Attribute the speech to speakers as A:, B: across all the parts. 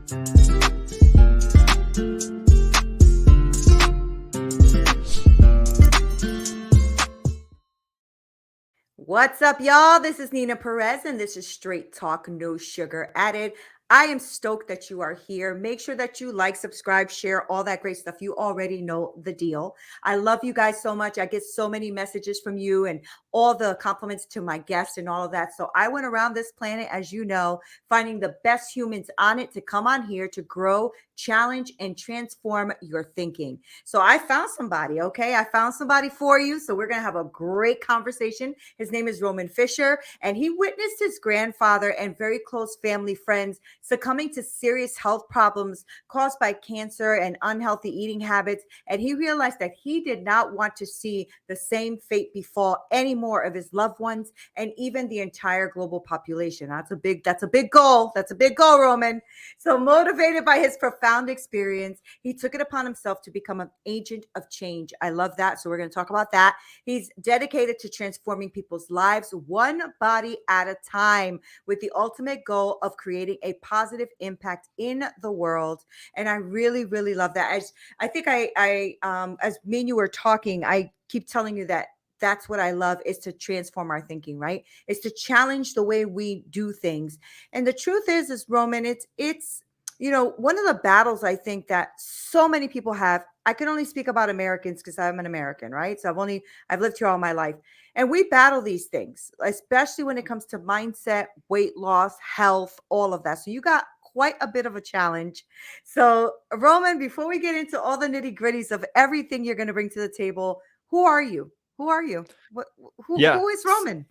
A: What's up, y'all? This is Nina Perez, and this is Straight Talk, No Sugar Added. I am stoked that you are here. Make sure that you like, subscribe, share, all that great stuff. You already know the deal. I love you guys so much. I get so many messages from you and all the compliments to my guests and all of that. So I went around this planet, as you know, finding the best humans on it to come on here to grow, challenge, and transform your thinking. So I found somebody, okay? I found somebody for you. So we're going to have a great conversation. His name is Roman Fischer, and he witnessed his grandfather and very close family friends succumbing to serious health problems caused by cancer and unhealthy eating habits. And he realized that he did not want to see the same fate befall any more of his loved ones and even the entire global population. That's a big goal. That's a big goal, Roman. So motivated by his profound experience, he took it upon himself to become an agent of change. I love that. So we're going to talk about that. He's dedicated to transforming people's lives one body at a time with the ultimate goal of creating a positive impact in the world. And I really, really love that. I think as me and you were talking, I keep telling you that that's what I love, is to transform our thinking, right? It's to challenge the way we do things. And the truth is Roman, it's one of the battles I think that so many people have. I can only speak about Americans because I'm an American, right? So I've lived here all my life. And we battle these things, especially when it comes to mindset, weight loss, health, all of that. So you got quite a bit of a challenge. So, Roman, before we get into all the nitty gritties of everything you're going to bring to the table, who are you? Who are you? What?
B: Yeah.
A: Who is Roman?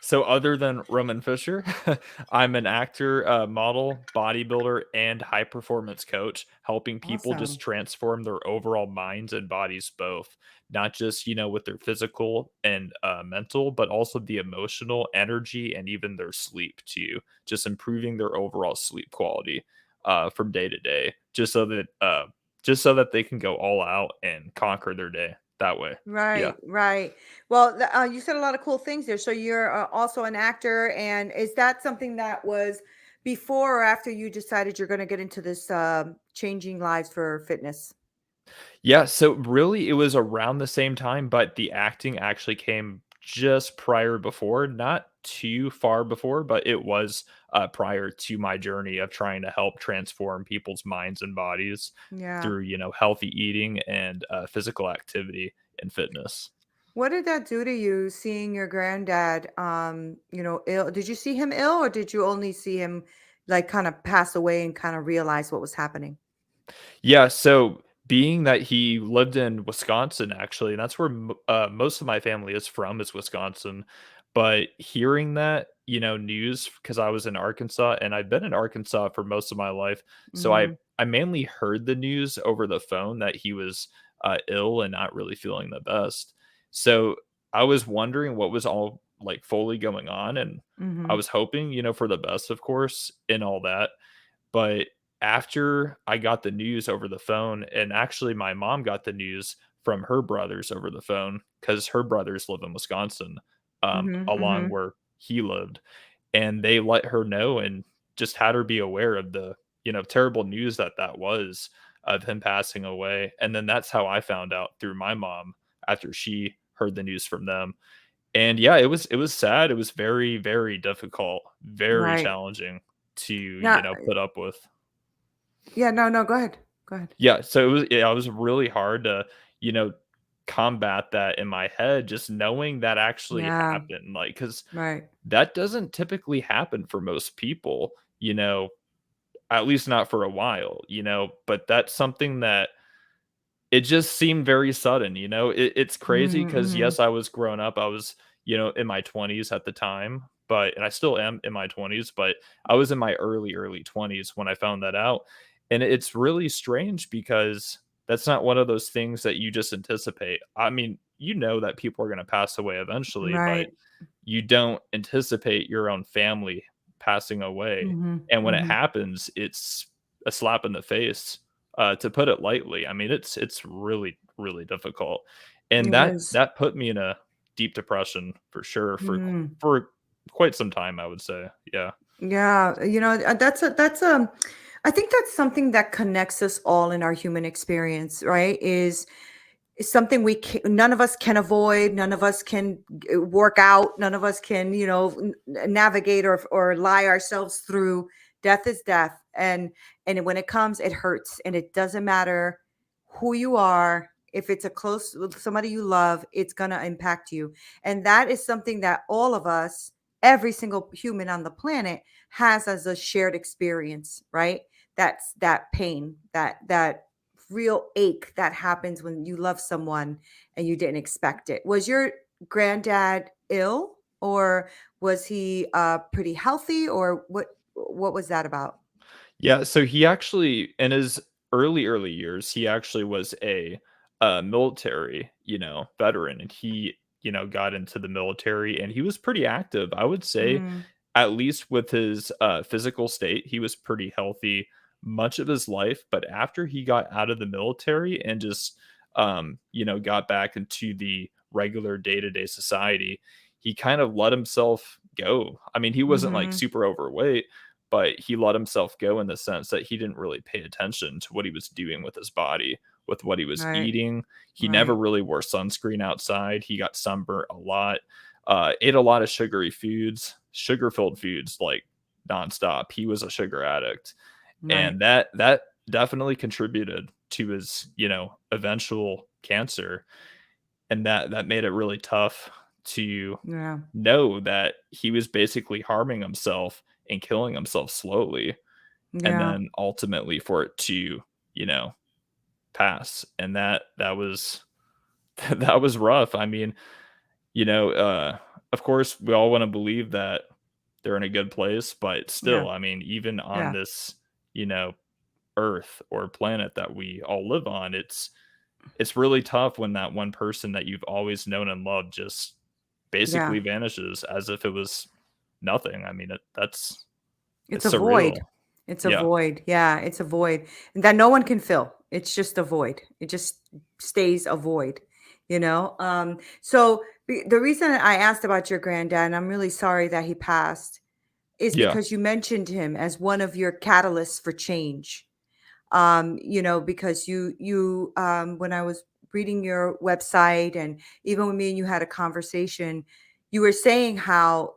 B: So other than Roman Fischer, I'm an actor, model, bodybuilder, and high performance coach, helping people just
A: Awesome.
B: transform their overall minds and bodies both, not just, with their physical and mental, but also the emotional energy and even their sleep too, just improving their overall sleep quality from day to day, just so that they can go all out and conquer their day that way. Yeah.
A: Right, right. Well, you said a lot of cool things there. So you're also an actor, and is that something that was before or after you decided you're going to get into this changing lives for fitness?
B: Yeah, so really it was around the same time, but the acting actually came just prior before, not too far before, but it was prior to my journey of trying to help transform people's minds and bodies
A: Yeah.
B: through, healthy eating and physical activity and fitness.
A: What did that do to you, seeing your granddad, ill? Did you see him ill, or did you only see him like kind of pass away and kind of realize what was happening?
B: Yeah, so being that he lived in Wisconsin, actually, and that's where most of my family is from, is Wisconsin. But hearing that, news, because I was in Arkansas and I've been in Arkansas for most of my life, so I
A: Hmm.
B: I mainly heard the news over the phone that he was ill and not really feeling the best. So I was wondering what was all like fully going on, and I
A: Hmm.
B: was hoping, for the best, of course, in all that. But after I got the news over the phone, and actually my mom got the news from her brothers over the phone because her brothers live in Wisconsin,
A: Hmm.
B: along
A: Hmm.
B: where he lived, and they let her know and just had her be aware of the, terrible news that was of him passing away. And then that's how I found out through my mom after she heard the news from them. And yeah, it was sad. It was very, very difficult, very
A: Right.
B: challenging to,
A: Now,
B: put up with.
A: yeah, no, no, go ahead. Go ahead.
B: It was really hard to, you know, combat that in my head, just knowing that actually
A: Yeah,
B: happened, like, because
A: right.
B: that doesn't typically happen for most people, at least not for a while, but that's something that it just seemed very sudden, it's crazy
A: Mhm,
B: because
A: mhm.
B: yes, I was grown up, I was, in my 20s at the time, and I still am in my 20s, but I was in my early 20s when I found that out. And it's really strange because that's not one of those things that you just anticipate. I mean, that people are going to pass away eventually, but
A: Right.
B: you don't anticipate your own family passing away.
A: Mhm,
B: And when it
A: mhm.
B: happens, it's a slap in the face, to put it lightly. I mean, it's really, really difficult. And
A: It
B: that
A: is.
B: that put me in a deep depression for sure
A: Mhm.
B: for quite some time, I would say. Yeah.
A: Yeah, that's a I think that's something that connects us all in our human experience, right? Is something none of us can avoid, none of us can work out, none of us can, navigate or lie ourselves through. Death is death, and when it comes, it hurts, and it doesn't matter who you are. If it's a close somebody you love, it's going to impact you, and that is something that all of us, every single human on the planet, has as a shared experience, right? That's that pain, that real ache that happens when you love someone and you didn't expect it. Was your granddad ill, or was he pretty healthy, or what was that about?
B: Yeah, so he actually in his early years, he actually was a, military, veteran, and he, got into the military, and he was pretty active. I would say,
A: Mm,
B: at least with his, physical state, he was pretty healthy much of his life, but after he got out of the military and just, got back into the regular day-to-day society, he kind of let himself go. I mean, he wasn't, like,
A: mhm.
B: super overweight, but he let himself go in the sense that he didn't really pay attention to what he was doing with his body, with what he was
A: Right,
B: eating. He never
A: right,
B: really wore sunscreen outside. He got sunburnt a lot, ate a lot of sugary foods, sugar-filled foods, like, nonstop. He was a sugar addict,
A: right.
B: and that definitely contributed to his, eventual cancer, and that made it really tough to
A: Yeah,
B: know that he was basically harming himself and killing himself slowly, and
A: yeah,
B: then ultimately for it to, you know, pass, and that was that was rough. I mean, you know, of course, we all wanna believe that they're in a good place, but
A: yeah,
B: still, I mean, even on
A: yeah,
B: this, Earth or planet that we all live on, it's really tough when that one person that you've always known and loved just
A: yeah.
B: basically vanishes as if it was nothing. I mean,
A: It's
B: it's
A: a void.
B: surreal.
A: It's a
B: Yeah.
A: void. Yeah, it's a void that no one can fill. It's just a void. It just stays a void, you know? So the reason I asked about your granddad, and I'm really sorry that he passed, is
B: Yeah.
A: because you mentioned him as one of your catalysts for change. Because when I was reading your website, and even when me and you had a conversation, you were saying how,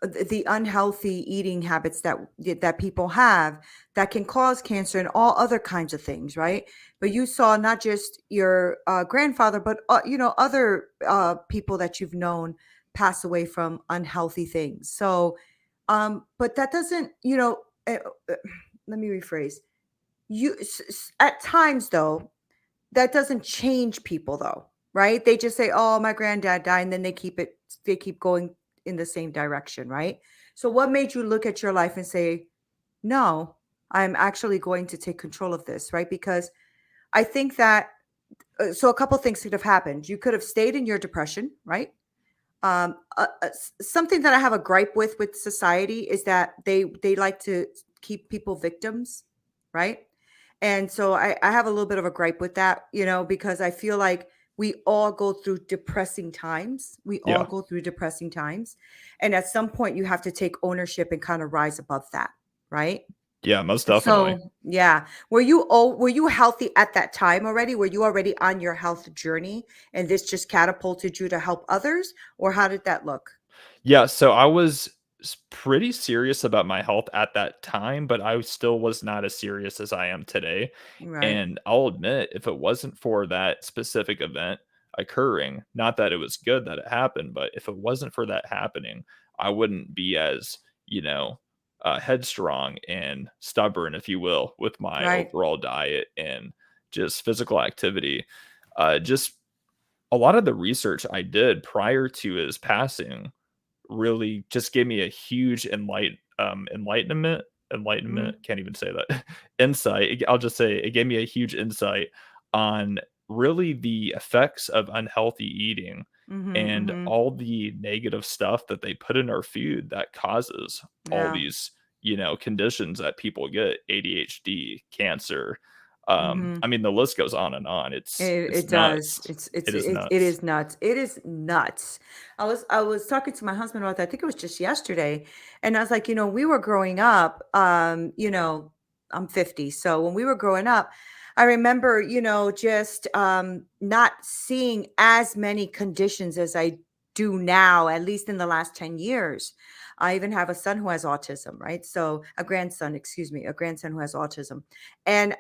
A: the unhealthy eating habits that people have that can cause cancer and all other kinds of things, right? But you saw not just your grandfather, but other people that you've known pass away from unhealthy things. So, but that doesn't, uh, uh, let me rephrase. At times though, that doesn't change people though, right? They just say, "Oh, my granddad died," and then they keep going in the same direction, right? So what made you look at your life and say, "No, I'm actually going to take control of this," right? Because I think that so a couple things could have happened. You could have stayed in your depression, right? Something that I have a gripe with society is that they like to keep people victims, right? And so I have a little bit of a gripe with that, because I feel like we all go through depressing times. We all
B: Yeah.
A: go through depressing times. And at some point, you have to take ownership and kind of rise above that, right?
B: Yeah, most definitely.
A: So, yeah. Were you healthy at that time already? Were you already on your health journey and this just catapulted you to help others? Or how did that look?
B: Yeah, so I was pretty serious about my health at that time, but I still was not as serious as I am today.
A: Right.
B: And I'll admit, if it wasn't for that specific event occurring, not that it was good that it happened, but if it wasn't for that happening, I wouldn't be as, headstrong and stubborn, if you will, with my
A: Right.
B: overall diet and just physical activity. Just a lot of the research I did prior to his passing really just gave me a huge enlightenment,
A: Mhm.
B: can't even say that, insight. I'll just say it gave me a huge insight on really the effects of unhealthy eating
A: Mhm.
B: and
A: Mhm.
B: all the negative stuff that they put in our food that causes all
A: Yeah.
B: these, conditions that people get, ADHD, cancer,
A: Mhm.
B: I mean, the list goes on and on. It's
A: It does.
B: nuts.
A: It's
B: It is
A: it
B: nuts.
A: is nuts. It is nuts. I was talking to my husband about that. I think it was just yesterday, and I was like, we were growing up. I'm 50, so when we were growing up, I remember, just not seeing as many conditions as I do now, at least in the last 10 years. I even have a son who has autism, right? So a grandson, excuse me, a grandson who has autism. And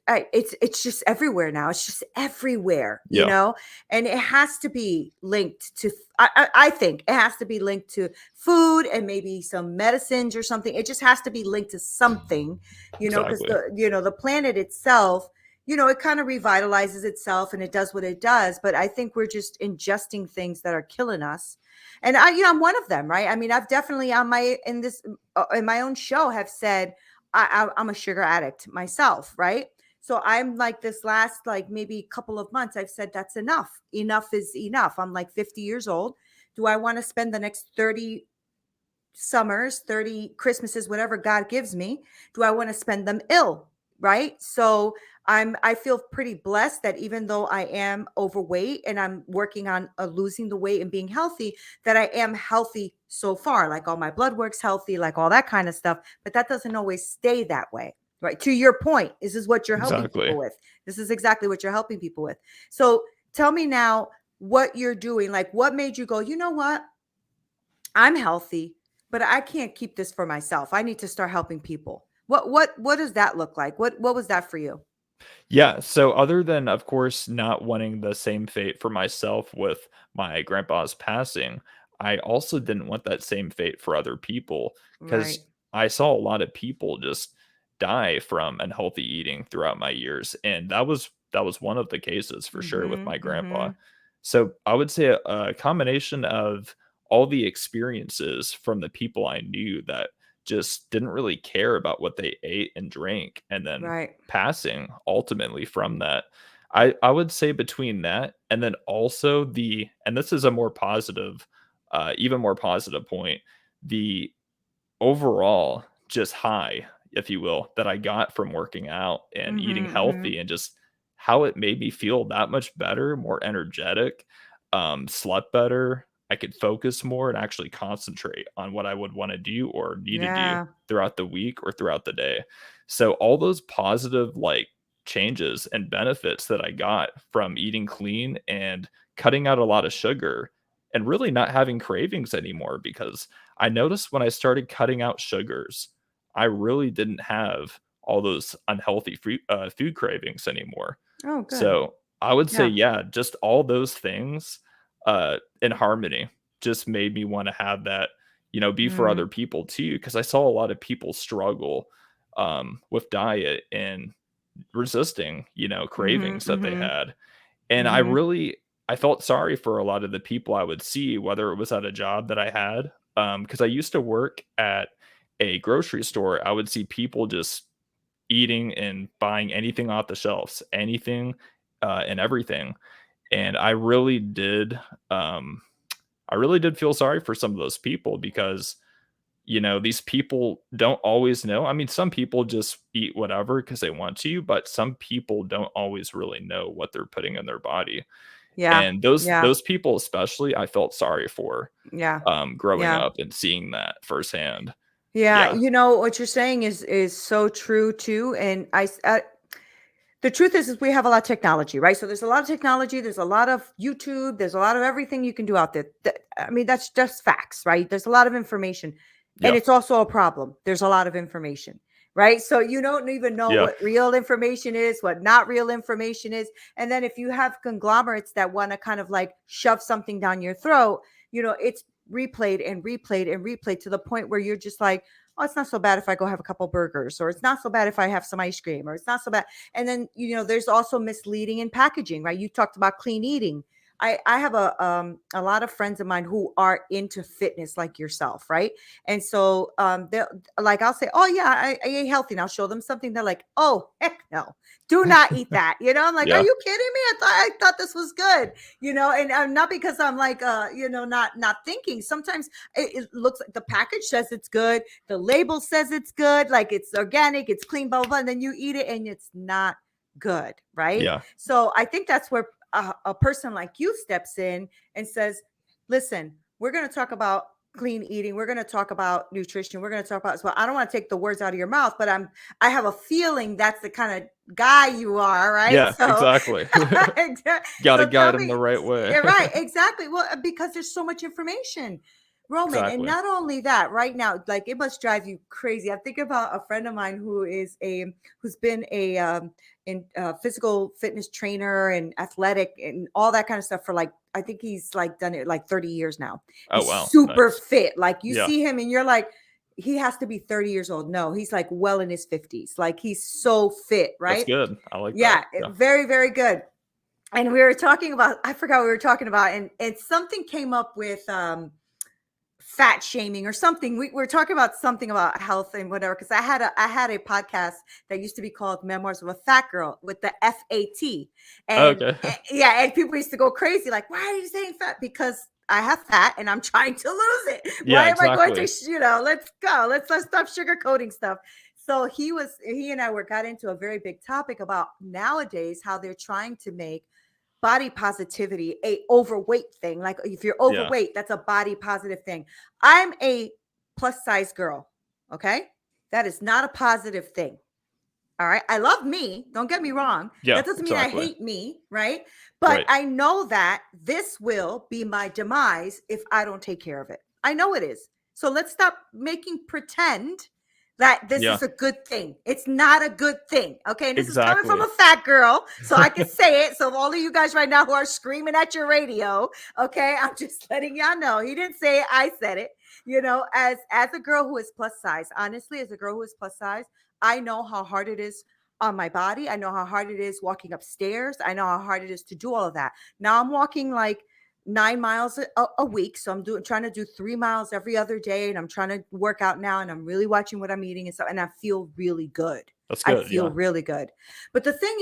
A: it's just everywhere now. It's just everywhere,
B: Yeah,
A: and it has to be linked to. I think it has to be linked to food and maybe some medicines or something. It just has to be linked to something, because
B: exactly.
A: the planet itself, it kind of revitalizes itself and it does what it does. But I think we're just ingesting things that are killing us. And I'm one of them, right? I mean, I've definitely on my in this in my own show have said I'm a sugar addict myself, right? So I'm like this last like maybe couple of months, I've said that's enough. Enough is enough. I'm like 50 years old. Do I want to spend the next 30 summers, 30 Christmases, whatever God gives me, do I want to spend them ill? Right. So I feel pretty blessed that even though I am overweight and I'm working on losing the weight and being healthy, that I am healthy so far. Like all my blood work's healthy, like all that kind of stuff. But that doesn't always stay that way. Right. To your point, this is what you're helping
B: Exactly.
A: people with. This is exactly what you're helping people with. So tell me now what you're doing. Like what made you go, you know what? I'm healthy, but I can't keep this for myself. I need to start helping people. What does that look like? What was that for you?
B: Yeah, so other than, of course, not wanting the same fate for myself with my grandpa's passing, I also didn't want that same fate for other people
A: Right.
B: because I saw a lot of people just die from unhealthy eating throughout my years, and that was one of the cases for sure with
A: Mhm.
B: my grandpa.
A: Mhm.
B: So I would say a combination of all the experiences from the people I knew that just didn't really care about what they ate and drank, and then
A: Right.
B: passing ultimately from that. I would say between that and then also and this is a more positive, even more positive point, the overall just high, if you will, that I got from working out and eating
A: Mhm. Mhm.
B: healthy and just how it made me feel that much better, more energetic, slept better. I could focus more and actually concentrate on what I would want to do or need to do
A: Yeah.
B: throughout the week or throughout the day. So all those positive like changes and benefits that I got from eating clean and cutting out a lot of sugar and really not having cravings anymore because I noticed when I started cutting out sugars, I really didn't have all those unhealthy food cravings anymore.
A: Oh, good.
B: So I would say,
A: Yeah.
B: yeah, just all those things in harmony just made me want to have that, be for other
A: Mm.
B: people too. Because I saw a lot of people struggle with diet and resisting,
A: Mhm.
B: cravings that they
A: Mhm.
B: had. And
A: Mhm.
B: I felt sorry for a lot of the people I would see, whether it was at a job that I had, because I used to work at a grocery store. I would see people just eating and buying anything off the shelves, anything, and everything. And um, I really did feel sorry for some of those people because these people don't always know. I mean, some people just eat whatever because they want to, but some people don't always really know what they're putting in their body.
A: Yeah.
B: And those
A: Yeah.
B: those people especially, I felt sorry for,
A: Yeah.
B: growing
A: Yeah.
B: up and seeing that firsthand.
A: Yeah.
B: Yeah,
A: What you're saying is so true too. And the truth is we have a lot of technology, right? So there's a lot of technology, there's a lot of YouTube, there's a lot of everything you can do out there. I mean, that's just facts, right? There's a lot of information. And
B: yeah,
A: it's also a problem. There's a lot of information, right? So you don't even know
B: yeah,
A: what real information is, what not real information is. And then if you have conglomerates that want to kind of like shove something down your throat, it's replayed and replayed and replayed to the point where you're just like, oh, it's not so bad if I go have a couple burgers, or it's not so bad if I have some ice cream, or it's not so bad. And then, there's also misleading in packaging, right? You talked about clean eating. I have a lot of friends of mine who are into fitness like yourself, right? And so they'll like I'll say, oh yeah, I ate healthy, and I'll show them something. They're like, oh heck no, do not eat that. I'm like, are
B: Yeah.
A: you kidding me? I thought this was good, and not because I'm like not thinking. Sometimes it looks like the package says it's good, the label says it's good, like it's organic, it's clean, blah blah, blah, and then you eat it and it's not good, right?
B: Yeah.
A: So I think that's where a person like you steps in and says, listen, we're going to talk about clean eating, we're going to talk about nutrition, we're going to talk about, so I don't want to take the words out of your mouth, but I have a feeling that's the kind of guy you are, right?
B: Yeah,
A: So
B: exactly. Gotta
A: so tell
B: guide them
A: me,
B: the right way.
A: yeah, right, exactly. Well, because there's so much information, Roman, and
B: Exactly.
A: not only that, right now, like it must drive you crazy. I think about a friend of mine who's been a in physical fitness trainer and athletic and all that kind of stuff for like, I think he's like done it like 30 years now.
B: Oh,
A: He's
B: wow,
A: super
B: nice.
A: fit. Like you
B: Yeah,
A: see him and you're like, he has to be 30 years old. No, he's like well in his 50s. Like he's so fit,
B: that's
A: right?
B: good. I like that.
A: Yeah,
B: Yeah.
A: very, very good. And we were talking about, I forgot what we were talking about, and something came up with fat shaming or something. We were talking about something about health and whatever, because I had a podcast that used to be called Memoirs of a Fat Girl with the FAT. And
B: Okay.
A: yeah, and people used to go crazy, like, why are you saying fat? Because I have fat and I'm trying to lose it.
B: Yeah,
A: Why am I going to,
B: exactly.
A: let's go. Let's stop sugarcoating stuff. So he and I got into a very big topic about nowadays how they're trying to make body positivity a overweight thing. Like if you're
B: Yeah.
A: overweight, that's a body positive thing. I'm a plus size girl. Okay. That is not a positive thing. All right. I love me. Don't get me wrong.
B: Yeah,
A: That doesn't mean I
B: exactly.
A: hate me. Right. But
B: Right.
A: I know that this will be my demise if I don't take care of it. I know it is. So let's stop making pretend that this
B: Yeah,
A: is a good thing. It's not a good thing. Okay. And this is coming from
B: exactly.
A: a fat girl. So I can say it. So all of you guys right now who are screaming at your radio, okay, I'm just letting y'all know. He didn't say it. I said it. As a girl who is plus size, honestly, as a girl who is plus size, I know how hard it is on my body. I know how hard it is walking upstairs. I know how hard it is to do all of that. Now I'm walking like 9 miles a week. So trying to do 3 miles every other day. And I'm trying to work out now. And I'm really watching what I'm eating and stuff. And I feel really good.
B: That's
A: I
B: good,
A: feel
B: yeah.
A: really good. But the thing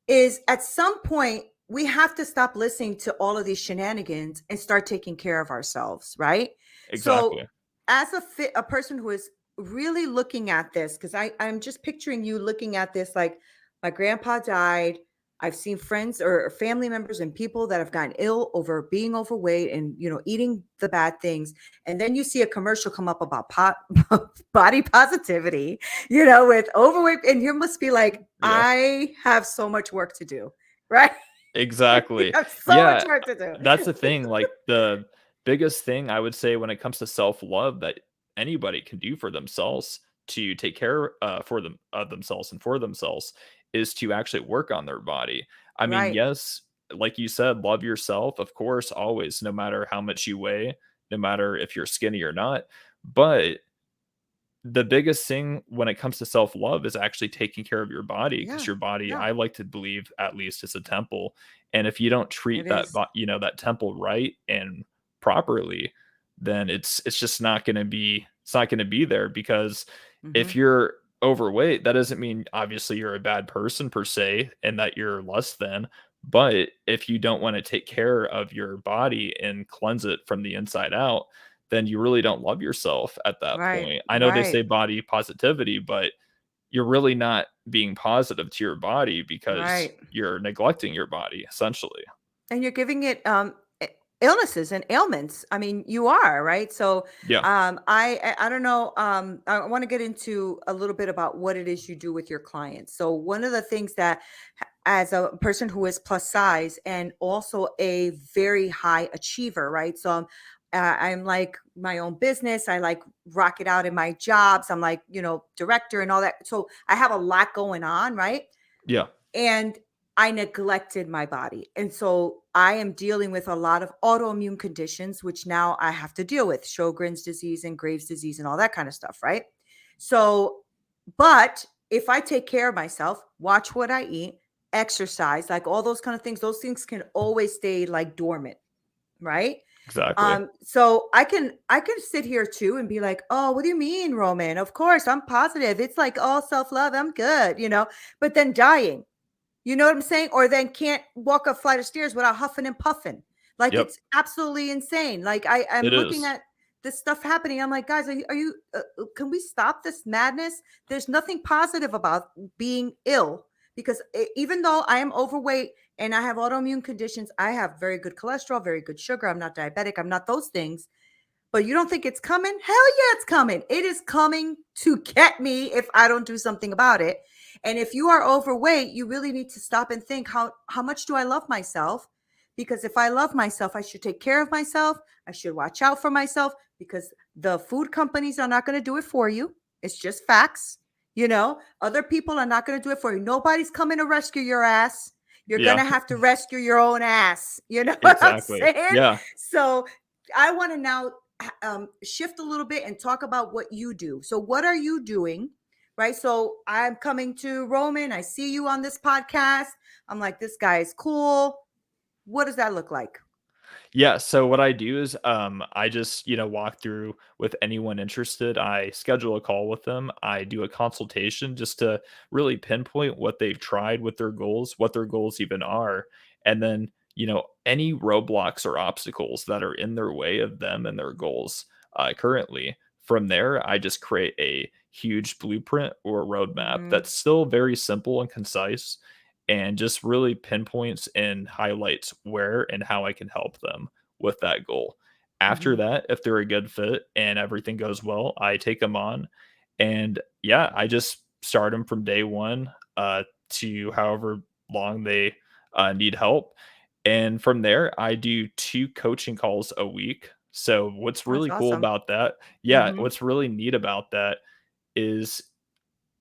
A: is at some point, we have to stop listening to all of these shenanigans and start taking care of ourselves, right? So
B: Exactly.
A: as a person who is really looking at this, because I'm just picturing you looking at this like, my grandpa died. I've seen friends or family members and people that have gotten ill over being overweight and eating the bad things. And then you see a commercial come up about body positivity, with overweight, and you must be like,
B: Yeah,
A: I have so much work to do, right? You
B: exactly.
A: have so much
B: Yeah,
A: work to do.
B: that's the thing, like, the biggest thing I would say when it comes to self-love that anybody can do for themselves to take care, for them of themselves and for themselves is to actually work on their body. I mean,
A: Right.
B: yes, like you said, love yourself, of course, always, no matter how much you weigh, no matter if you're skinny or not, but the biggest thing when it comes to self-love is actually taking care of your body, because
A: Yeah.
B: your body,
A: Yeah.
B: I like to believe, at least, is a temple, and if you don't
A: It
B: treat
A: is.
B: that temple right and properly, then it's just not gonna be there, because if
A: Hmm.
B: you're overweight, that doesn't mean obviously you're a bad person per se and that you're less than, but if you don't wanna take care of your body and cleanse it from the inside out, then you really don't love yourself at that
A: Right.
B: point. I know they
A: Right.
B: say body positivity, but you're really not being positive to your body because
A: Right.
B: you're neglecting your body essentially.
A: And you're giving it illnesses and ailments. I mean, you are, right? So
B: Yeah.
A: I don't know. I want to get into a little bit about what it is you do with your clients. So one of the things that, as a person who is plus size and also a very high achiever, right? So I'm like my own business. I like rock it out in my jobs. I'm like, director and all that. So I have a lot going on, right?
B: Yeah.
A: And I neglected my body. And so I am dealing with a lot of autoimmune conditions, which now I have to deal with Sjogren's disease and Graves' disease and all that kind of stuff, right? So, but if I take care of myself, watch what I eat, exercise, like all those kind of things, those things can always stay like dormant, right?
B: Exactly.
A: So I can sit here too and be like, oh, what do you mean, Roman? Of course, I'm positive. It's like all self-love. I'm good, but then dying. You know what I'm saying? Or then can't walk a flight of stairs without huffing and puffing. Like
B: Yep.
A: it's absolutely insane. Like I'm
B: It
A: looking
B: is.
A: at this stuff happening. I'm like, guys, can we stop this madness? There's nothing positive about being ill because even though I am overweight and I have autoimmune conditions, I have very good cholesterol, very good sugar. I'm not diabetic. I'm not those things. But you don't think it's coming? Hell yeah, it's coming. It is coming to get me if I don't do something about it. And if you are overweight, you really need to stop and think how much do I love myself? Because if I love myself, I should take care of myself. I should watch out for myself because the food companies are not going to do it for you. It's just facts. Other people are not going to do it for you. Nobody's coming to rescue your ass. You're going
B: Yeah,
A: to have to rescue your own ass. You know what I'm
B: exactly.
A: saying?
B: Yeah.
A: So I want to now shift a little bit and talk about what you do. So, what are you doing? Right. So, I'm coming to Roman. I see you on this podcast. I'm like, this guy is cool. What does that look like?
B: Yeah, so what I do is I just, walk through with anyone interested. I schedule a call with them. I do a consultation just to really pinpoint what they've tried with their goals, what their goals even are, and then, any roadblocks or obstacles that are in their way of them and their goals currently. From there, I just create a huge blueprint or roadmap
A: Mm-hmm.
B: that's still very simple and concise and just really pinpoints and highlights where and how I can help them with that goal. After
A: Mm-hmm.
B: that, if they're a good fit and everything goes well, I take them on. And yeah, I just start them from day one to however long they need help. And from there, I do 2 coaching calls a week. So, what's
A: That's
B: really cool
A: awesome.
B: about that? Yeah,
A: Mm-hmm.
B: what's really neat about that is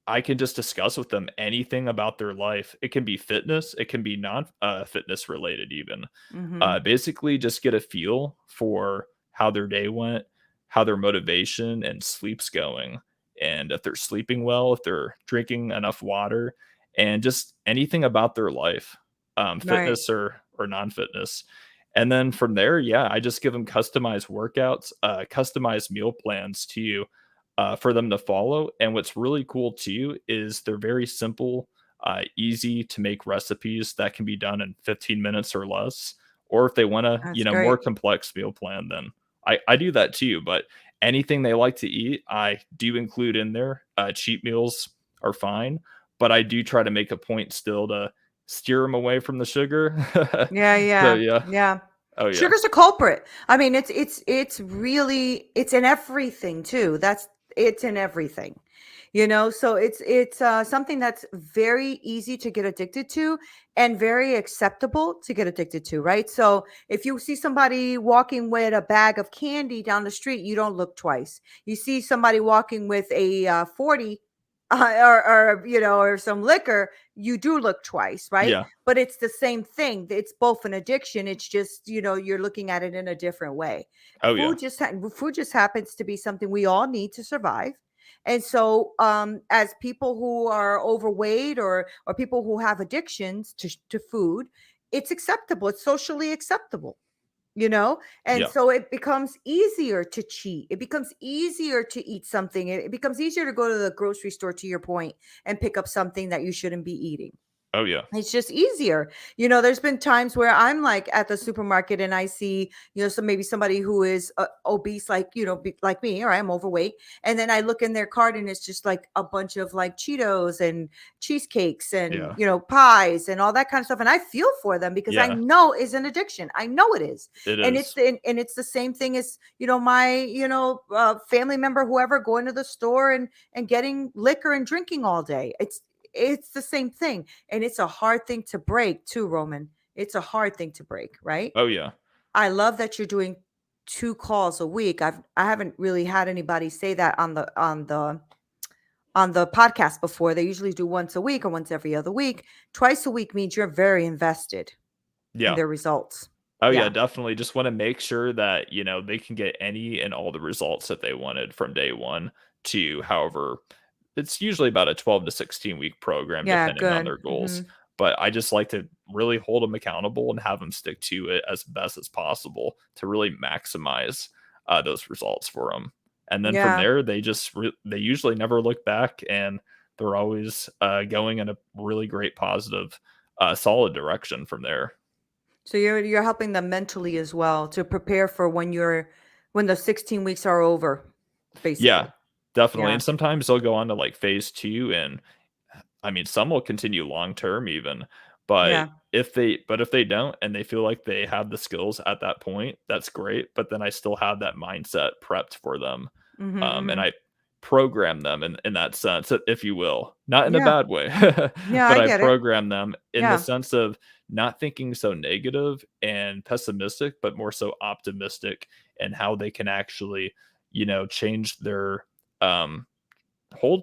B: I can just discuss with them anything about their life. It can be fitness, it can be non fitness related even.
A: Mm-hmm.
B: Basically just get a feel for how their day went, how their motivation and sleep's going, and if they're sleeping well, if they're drinking enough water, and just anything about their life,
A: Right.
B: fitness or non-fitness. And then from there, yeah, I just give them customized workouts, customized meal plans to for them to follow. And what's really cool too is they're very simple, easy to make recipes that can be done in 15 minutes or less. Or if they want a
A: That's
B: more
A: great.
B: complex meal plan, then I do that too. But anything they like to eat, I do include in there. Cheat meals are fine, but I do try to make a point still to steer them away from the sugar.
A: Yeah,
B: So
A: yeah,
B: yeah,
A: yeah.
B: oh yeah,
A: Sugar's a culprit. I mean, it's really it's in everything too. It's in everything. So it's something that's very easy to get addicted to and very acceptable to get addicted to, right? So if you see somebody walking with a bag of candy down the street, you don't look twice. You see somebody walking with a 40 or some liquor, you do look twice, right?
B: yeah,
A: But it's the same thing. It's both an addiction. It's just, you're looking at it in a different way.
B: oh yeah,
A: Food just happens to be something we all need to survive. And so as people who are overweight or people who have addictions to food, it's acceptable. It's socially acceptable. And
B: yeah,
A: so it becomes easier to cheat. It becomes easier to eat something. It becomes easier to go to the grocery store, to your point, and pick up something that you shouldn't be eating.
B: oh yeah,
A: It's just easier. There's been times where I'm like at the supermarket and I see, maybe somebody who is obese, like, like me, or I'm overweight. And then I look in their cart and it's just like a bunch of like Cheetos and cheesecakes and,
B: yeah,
A: pies and all that kind of stuff. And I feel for them because I
B: yeah.
A: know it's an addiction. I know it is.
B: It
A: And it's
B: is.
A: and it's the same thing as, my, family member, whoever, going to the store and getting liquor and drinking all day. It's the same thing. And it's a hard thing to break too, Roman. It's a hard thing to break, right?
B: Oh yeah,
A: I love that you're doing 2 calls a week. I haven't really had anybody say that on the podcast before. They usually do once a week or once every other week. Twice a week means you're very invested in
B: yeah.
A: their results.
B: Oh yeah,
A: Yeah.
B: definitely. Just want to make sure that, they can get any and all the results that they wanted from day one to however it's usually about a 12 to 16 week program
A: Yeah,
B: depending on
A: good.
B: their goals.
A: Hmm.
B: but I just like to really hold them accountable and have them stick to it as best as possible to really maximize those results for them. And then from
A: Yeah.
B: there, they usually never look back, and they're always going in a really great positive, solid direction from there.
A: So you're helping them mentally as well to prepare for when the 16 weeks are over,
B: Yeah,
A: basically.
B: definitely.
A: Yeah.
B: And sometimes they'll go on to like phase two, and I mean, some will continue long term even, but
A: Yeah.
B: if they don't and they feel like they have the skills at that point, that's great. But then I still have that mindset prepped for them,
A: Mhm,
B: and
A: mhm.
B: I program them in that sense, if you will, not in a
A: Yeah.
B: bad way,
A: Yeah,
B: but
A: I
B: I
A: get it.
B: program them in the
A: Yeah.
B: sense of not thinking so negative and pessimistic, but more so optimistic, and how they can actually, change their um whole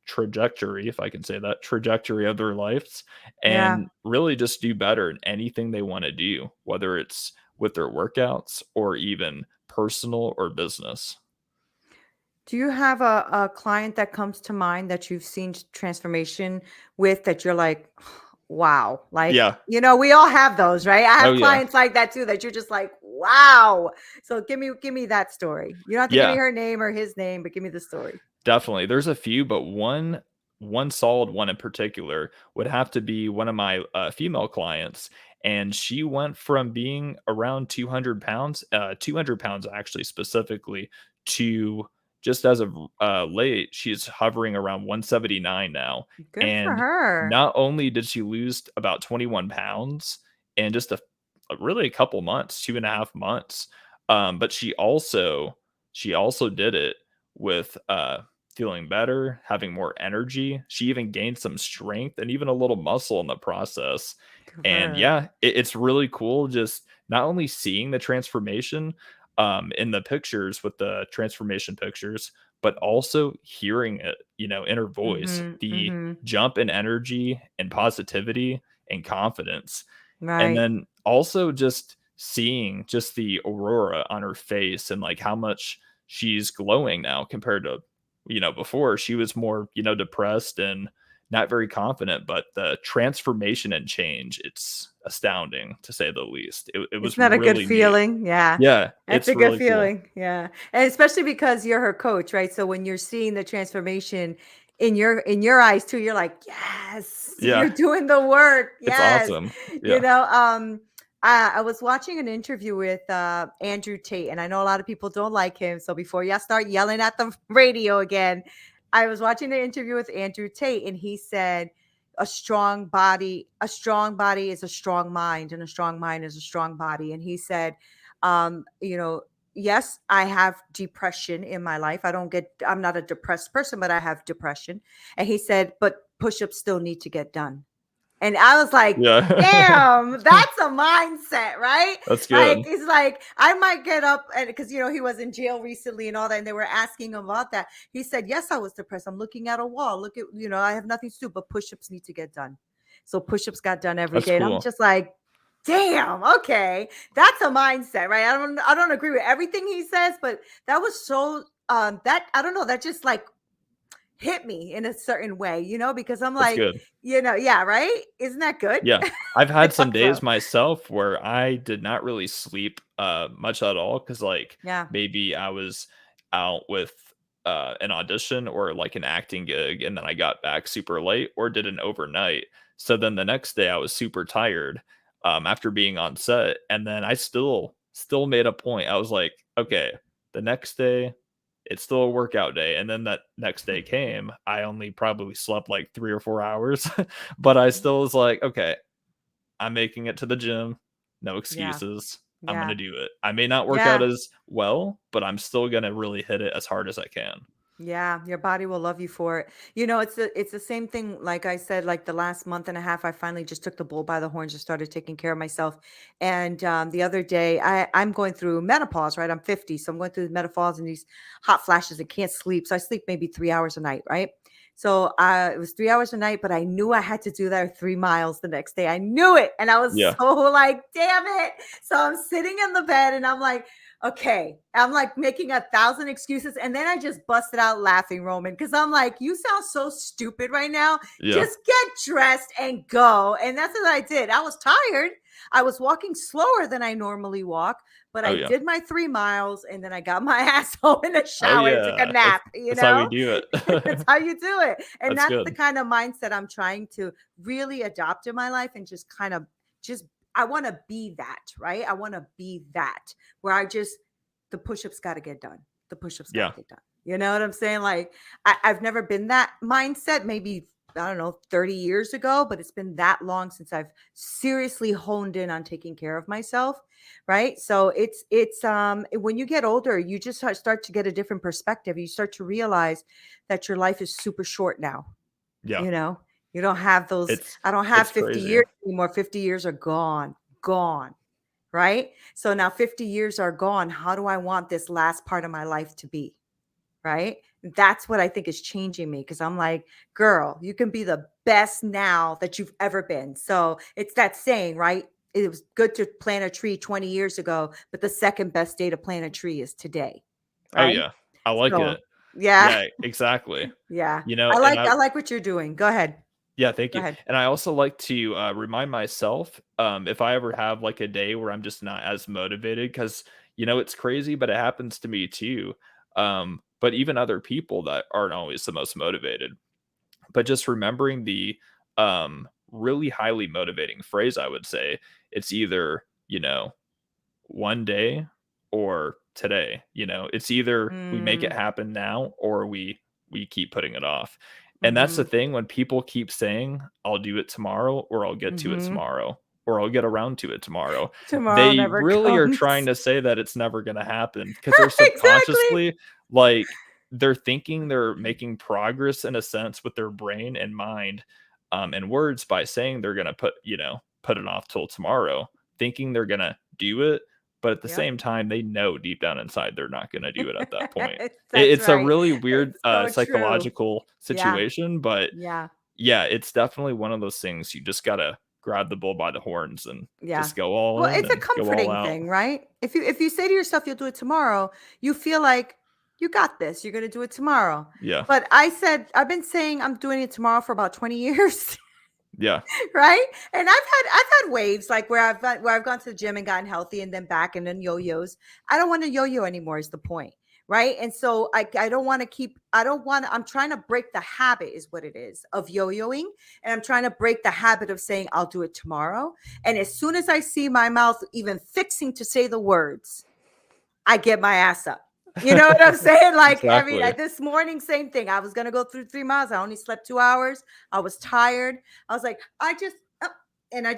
B: trajectory, if I can say that, trajectory of their lives,
A: Yeah.
B: and really just do better in anything they want to do, whether it's with their workouts or even personal or business.
A: Do you have a client that comes to mind that you've seen transformation with that you're like, wow, like,
B: Yeah.
A: we all have those, right? I
B: Oh,
A: have
B: yeah.
A: clients like that too, that you're just like, wow. So give me that story. You don't have to give me
B: Yeah.
A: her name or his name, but give me the story.
B: Definitely. There's a few, but one solid one in particular would have to be one of my female clients. And she went from being around 200 pounds, 200 pounds actually specifically, to just as of late, she's hovering around 179 now.
A: Good for
B: And
A: her.
B: not only did she lose about 21 pounds in just really a couple months, 2.5 months, but she also did it with feeling better, having more energy. She even gained some strength and even a little muscle in the process.
A: Good for
B: And
A: her.
B: yeah, it's really cool just not only seeing the transformation in the pictures with the transformation pictures, but also hearing it, in her voice,
A: Mhm.
B: the
A: Mhm.
B: jump in energy and positivity and confidence. And
A: Right.
B: then also just seeing just the aurora on her face and like how much she's glowing now compared to before. She was more depressed and not very confident, but the transformation and change, it's astounding to say the least. It was
A: Isn't that a good
B: really neat.
A: feeling? Yeah.
B: Yeah,
A: That's
B: it's
A: a good
B: really cool.
A: feeling. Yeah. And especially because you're her coach, right? So when you're seeing the transformation in your eyes too, you're like, "Yes,
B: Yeah,
A: you're doing the work.
B: it's
A: Yes."
B: awesome.
A: You
B: Yeah.
A: know, um I was watching an interview with Andrew Tate, and I know a lot of people don't like him. So before y'all start yelling at the radio again, I was watching an interview with Andrew Tate, and he said, a strong body is a strong mind, and a strong mind is a strong body. And he said, yes, I have depression in my life. I'm not a depressed person, but I have depression. And he said, but push-ups still need to get done. And I was like,
B: Yeah.
A: damn, that's a mindset, right?
B: That's
A: Like,
B: good.
A: it's like I might get up, and because he was in jail recently and all that, and they were asking him about that. He said, yes, I was depressed. I'm looking at a wall. Look at, I have nothing to do, but push-ups need to get done. So push-ups got done every
B: That's
A: day. And I'm
B: cool.
A: just like, damn, okay. That's a mindset, right? I don't agree with everything he says, but that was so that I don't know, that just like hit me in a certain way, because I'm
B: That's
A: like,
B: good.
A: yeah, right? Isn't that good?
B: Yeah. I've
A: I
B: had some
A: thought
B: days
A: so.
B: myself where I did not really sleep, much at all because, like,
A: Yeah.
B: maybe I was out with, an audition or, like, an acting gig, and then I got back super late or did an overnight. So then the next day, I was super tired, after being on set, and then I still made a point. I was like, "Okay, the next day, it's still a workout day," and then that next day came, I only probably slept, like, 3 or 4 hours, but I still was like, "Okay, I'm making it to the gym. No
A: Yeah.
B: excuses. I'm gonna
A: Yeah.
B: do it. I may not work out
A: Yeah.
B: as well, but I'm still gonna really hit it as hard as I can."
A: Yeah, your body will love you for it. It's the same thing. Like I said, like the last month and a half, I finally just took the bull by the horns and started taking care of myself. And the other day, I'm going through menopause, right? I'm 50, so I'm going through the menopause and these hot flashes and can't sleep. So I sleep maybe 3 hours a night, right? So it was 3 hours a night, but I knew I had to do that 3 miles the next day. I knew it, and I was
B: Yeah.
A: so like, damn it. So I'm sitting in the bed, and I'm like, Okay, I'm like making 1,000 excuses, and then I just busted out laughing, Roman, because I'm like, you sound so stupid right now.
B: Yeah.
A: Just get dressed and go. And that's what I did. I was tired. I was walking slower than I normally walk, but
B: Oh,
A: I
B: yeah.
A: did my 3 miles, and then I got my ass home in the
B: Oh,
A: shower and took a
B: yeah.
A: nap,
B: That's how we do
A: That's
B: it.
A: how you do it. And
B: That's
A: that's the
B: good.
A: kind of mindset I'm trying to really adopt in my life, and just kind of just I want to be that, right? I want to be that, where I just the push-ups got to get done. The push-ups got to
B: Yeah.
A: get done. You know what I'm saying? Like I've never been that mindset. Maybe I don't know, 30 years ago, but it's been that long since I've seriously honed in on taking care of myself. Right. So it's when you get older, you just start to get a different perspective. You start to realize that your life is super short now.
B: Yeah.
A: You know, you don't have those,
B: It's
A: I don't have
B: it's
A: 50
B: crazy.
A: years anymore. 50 years are gone. Right. So now 50 years are gone. How do I want this last part of my life to be? Right. That's what I think is changing me, because I'm like, girl, you can be the best now that you've ever been. So it's that saying, right? It was good to plant a tree 20 years ago, but the second best day to plant a tree is today.
B: Oh,
A: Right.
B: yeah. I like
A: So
B: it.
A: yeah,
B: Yeah, exactly.
A: yeah.
B: And
A: I like what you're doing. Go ahead.
B: yeah, thank
A: Go
B: you.
A: ahead.
B: And I also like to, remind myself, if I ever have, like, a day where I'm just not as motivated, because it's crazy, but it happens to me too, but even other people that aren't always the most motivated. But just remembering the, really highly motivating phrase, I would say, it's either, one day or today. It's either we make it
A: Mm,
B: happen now or we keep putting it off. And that's the
A: mm-hmm,
B: thing, when people keep saying I'll do it tomorrow, or I'll get to it
A: mm-hmm.
B: tomorrow, or I'll get around to it tomorrow,
A: Tomorrow
B: they
A: never
B: really are trying
A: comes.
B: to say that it's never going to happen, because they're
A: Exactly.
B: subconsciously, like, they're thinking they're making progress in a sense with their brain and mind, and words, by saying they're going to put it off till tomorrow, thinking they're going to do it, but at the
A: Yep.
B: same time, they know deep down inside they're not gonna do it at that point.
A: That's
B: It's a
A: right.
B: really weird,
A: It's so true.
B: psychological
A: Yeah.
B: situation, but
A: Yeah.
B: yeah, it's definitely one of those things you just gotta grab the bull by the horns and
A: Yeah.
B: just go all
A: Well,
B: in
A: it's a
B: and go all
A: comforting
B: out.
A: thing, right? If you say to yourself you'll do it tomorrow, you feel like you got this. You're going to do it tomorrow.
B: Yeah,
A: But I've been saying I'm doing it tomorrow for about 20 years.
B: yeah,
A: Right? And I've had waves like where I've gone to the gym and gotten healthy, and then back, and then yo-yos. I don't want to yo-yo anymore is the point. Right. And so I don't want to keep, I don't want to, I'm trying to break the habit is what it is of yo-yoing. And I'm trying to break the habit of saying I'll do it tomorrow. And as soon as I see my mouth even fixing to say the words, I get my ass up. You know what I'm saying? Like, I mean,
B: exactly.
A: this morning, same thing. I was going to go through 3 miles. I only slept 2 hours. I was tired. I was like, and I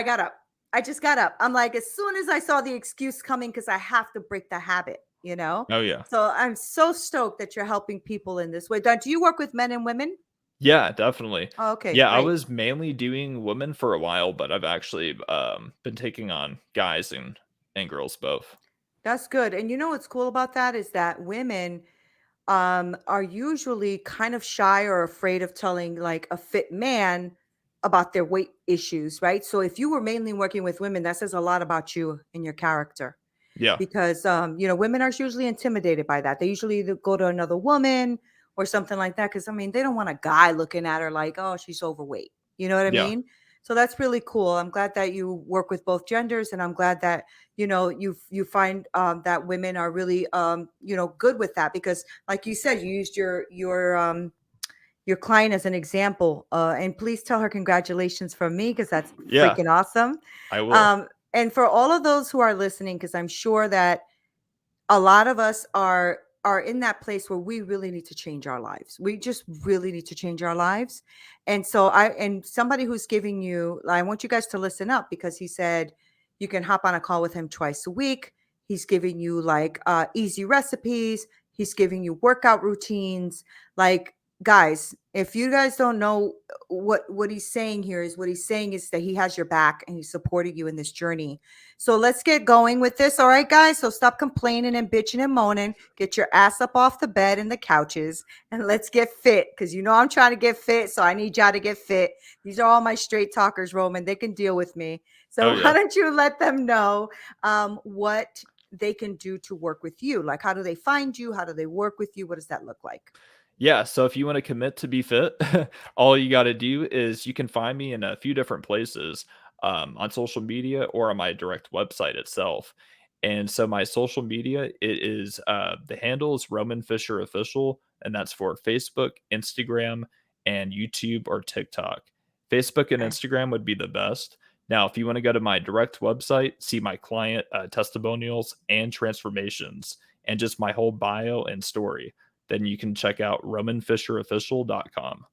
A: got up. I just got up. I'm like, as soon as I saw the excuse coming, because I have to break the habit.
B: Oh, yeah.
A: So I'm so stoked that you're helping people in this way. Now, do you work with men and women?
B: Yeah, definitely.
A: Oh, okay,
B: Yeah, I
A: great.
B: was mainly doing women for a while, but I've actually, been taking on guys and girls both.
A: That's good. And you know what's cool about that is that women are usually kind of shy or afraid of telling like a fit man about their weight issues, right? So if you were mainly working with women, that says a lot about you and your character,
B: Yeah,
A: because women are usually intimidated by that. They usually either go to another woman or something like that, because I mean they don't want a guy looking at her like, oh, she's overweight. You know what I
B: yeah,
A: mean? So that's really cool. I'm glad that you work with both genders, and I'm glad that you find that women are really good with that, because like you said, you used your client as an example, and please tell her congratulations from me, because that's
B: yeah,
A: freaking awesome.
B: I will.
A: And for all of those who are listening, because I'm sure that a lot of us are in that place where we really need to change our lives. We just really need to change our lives. And so somebody who's giving you, I want you guys to listen up, because he said you can hop on a call with him twice a week. He's giving you like easy recipes. He's giving you workout routines. Like, guys, if you guys don't know what he's saying here, is what he's saying is that he has your back and he's supporting you in this journey. So let's get going with this. All right, guys. So stop complaining and bitching and moaning. Get your ass up off the bed and the couches, and let's get fit, because I'm trying to get fit. So I need y'all to get fit. These are all my straight talkers, Roman. They can deal with me.
B: Oh,
A: So why
B: yeah.
A: don't you let them know what they can do to work with you? Like, how do they find you? How do they work with you? What does that look like?
B: Yeah, so if you wanna commit to be fit, all you gotta do is you can find me in a few different places, on social media or on my direct website itself. And so my social media, the handle is Roman Fischer Official, and that's for Facebook, Instagram, and YouTube or TikTok. Facebook and
A: Okay.
B: Instagram would be the best. Now, if you wanna go to my direct website, see my client, testimonials and transformations, and just my whole bio and story, then you can check out romanfisherofficial.com.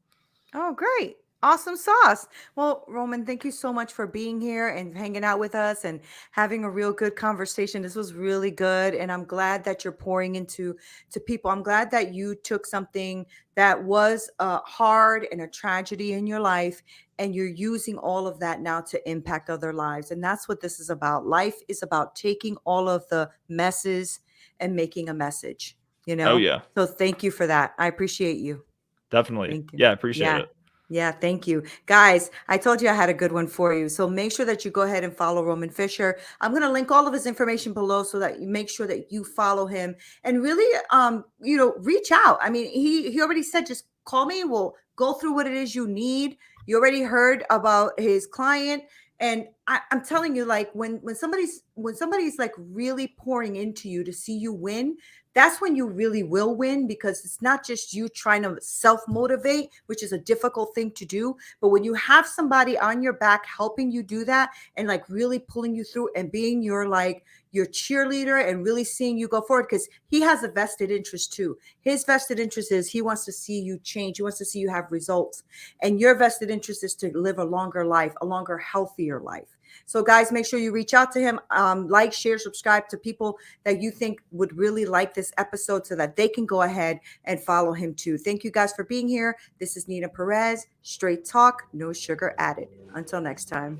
A: Oh, great. Awesome sauce. Well, Roman, thank you so much for being here and hanging out with us and having a real good conversation. This was really good. And I'm glad that you're pouring into to people. I'm glad that you took something that was hard and a tragedy in your life, and you're using all of that now to impact other lives. And that's what this is about. Life is about taking all of the messes and making a message, you
B: Oh,
A: know?
B: yeah,
A: So thank you for that. I appreciate you.
B: definitely.
A: Thank you.
B: Yeah, I appreciate
A: Yeah.
B: it.
A: Yeah, thank you. Guys, I told you I had a good one for you. So make sure that you go ahead and follow Roman Fisher. I'm going to link all of his information below so that you make sure that you follow him and really reach out. I mean, he already said just call me, we'll go through what it is you need. You already heard about his client, and I'm telling you, like when somebody's like really pouring into you to see you win, that's when you really will win, because it's not just you trying to self motivate, which is a difficult thing to do. But when you have somebody on your back helping you do that and like really pulling you through and being your cheerleader and really seeing you go forward, because he has a vested interest too. His vested interest is he wants to see you change, he wants to see you have results. And your vested interest is to live a longer life, a longer, healthier life. So, guys, make sure you reach out to him, like, share, subscribe to people that you think would really like this episode so that they can go ahead and follow him too. Thank you guys for being here. This is Neena Perez, Straight Talk, No Sugar Added. Until next time.